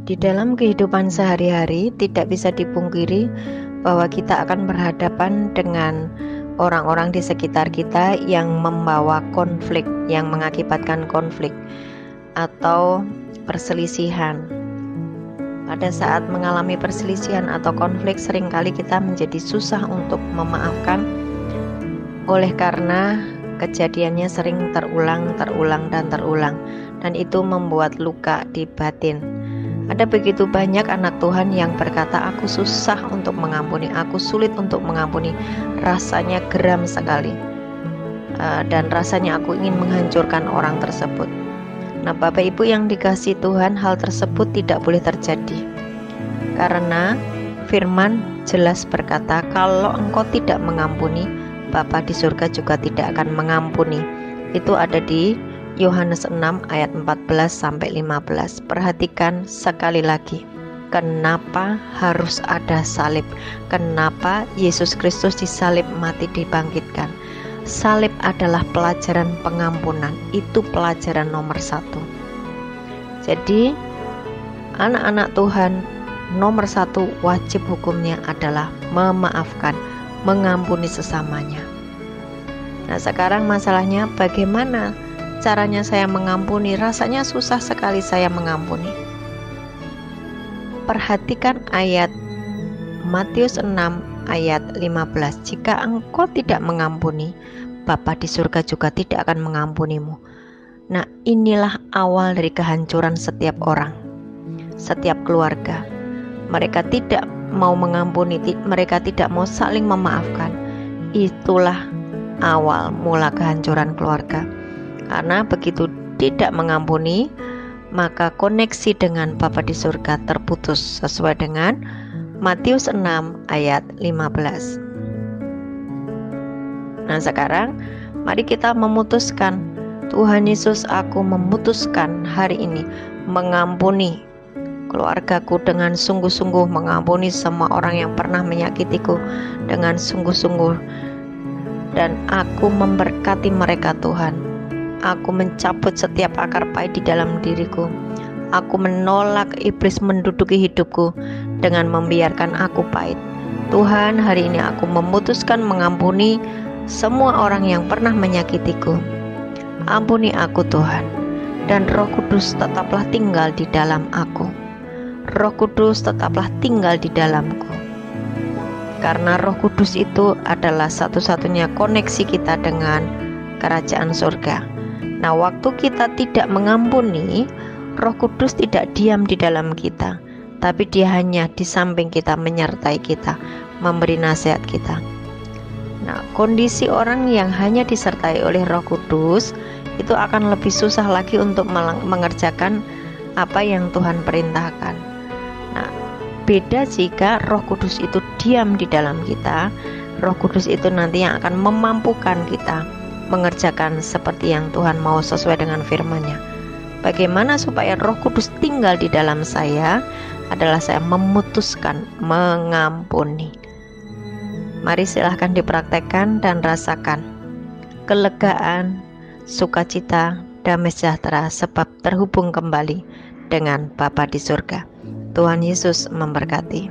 Di dalam kehidupan sehari-hari tidak bisa dipungkiri bahwa kita akan berhadapan dengan orang-orang di sekitar kita yang membawa konflik, yang mengakibatkan konflik atau perselisihan. Pada saat mengalami perselisihan atau konflik, seringkali kita menjadi susah untuk memaafkan oleh karena kejadiannya sering terulang, dan itu membuat luka di batin. Ada begitu banyak anak Tuhan yang berkata, aku susah untuk mengampuni, aku sulit untuk mengampuni, rasanya geram sekali, dan rasanya aku ingin menghancurkan orang tersebut. Nah, Bapak Ibu yang dikasihi Tuhan, hal tersebut tidak boleh terjadi, karena firman jelas berkata, kalau engkau tidak mengampuni, Bapa di surga juga tidak akan mengampuni. Itu ada di Yohanes 6 ayat 14-15. Perhatikan sekali lagi, kenapa harus ada salib? Kenapa Yesus Kristus disalib, mati, dibangkitkan? Salib adalah pelajaran pengampunan. Itu pelajaran nomor 1. Jadi anak-anak Tuhan, nomor 1 wajib hukumnya adalah memaafkan, mengampuni sesamanya. Nah, sekarang masalahnya bagaimana caranya saya mengampuni? Rasanya susah sekali saya mengampuni. Perhatikan ayat Matius 6 ayat 15. Jika engkau tidak mengampuni, Bapa di surga juga tidak akan mengampunimu. Nah, inilah awal dari kehancuran setiap orang, setiap keluarga. Mereka tidak mau mengampuni, mereka tidak mau saling memaafkan. Itulah awal mula kehancuran keluarga. Karena begitu tidak mengampuni, maka koneksi dengan Bapa di surga terputus sesuai dengan Matius 6 ayat 15. Nah, sekarang mari kita memutuskan, Tuhan Yesus, aku memutuskan hari ini mengampuni keluargaku dengan sungguh-sungguh, mengampuni semua orang yang pernah menyakitiku dengan sungguh-sungguh, dan aku memberkati mereka. Tuhan, aku mencabut setiap akar pahit di dalam diriku. Aku menolak iblis menduduki hidupku dengan membiarkan aku pahit. Tuhan, hari ini aku memutuskan mengampuni semua orang yang pernah menyakitiku. Ampuni aku Tuhan, dan Roh Kudus tetaplah tinggal di dalam aku. Roh Kudus tetaplah tinggal di dalamku. Karena Roh Kudus itu adalah satu-satunya koneksi kita dengan kerajaan surga. Nah, waktu kita tidak mengampuni, Roh Kudus tidak diam di dalam kita, tapi dia hanya di samping kita, menyertai kita, memberi nasihat kita. Nah, kondisi orang yang hanya disertai oleh Roh Kudus itu akan lebih susah lagi untuk mengerjakan apa yang Tuhan perintahkan. Nah, beda jika Roh Kudus itu diam di dalam kita. Roh Kudus itu nanti yang akan memampukan kita mengerjakan seperti yang Tuhan mau sesuai dengan firman-Nya. Bagaimana supaya Roh Kudus tinggal di dalam saya? Adalah saya memutuskan mengampuni. Mari silahkan dipraktekkan dan rasakan kelegaan, sukacita, damai sejahtera, sebab terhubung kembali dengan Bapa di surga. Tuhan Yesus memberkati.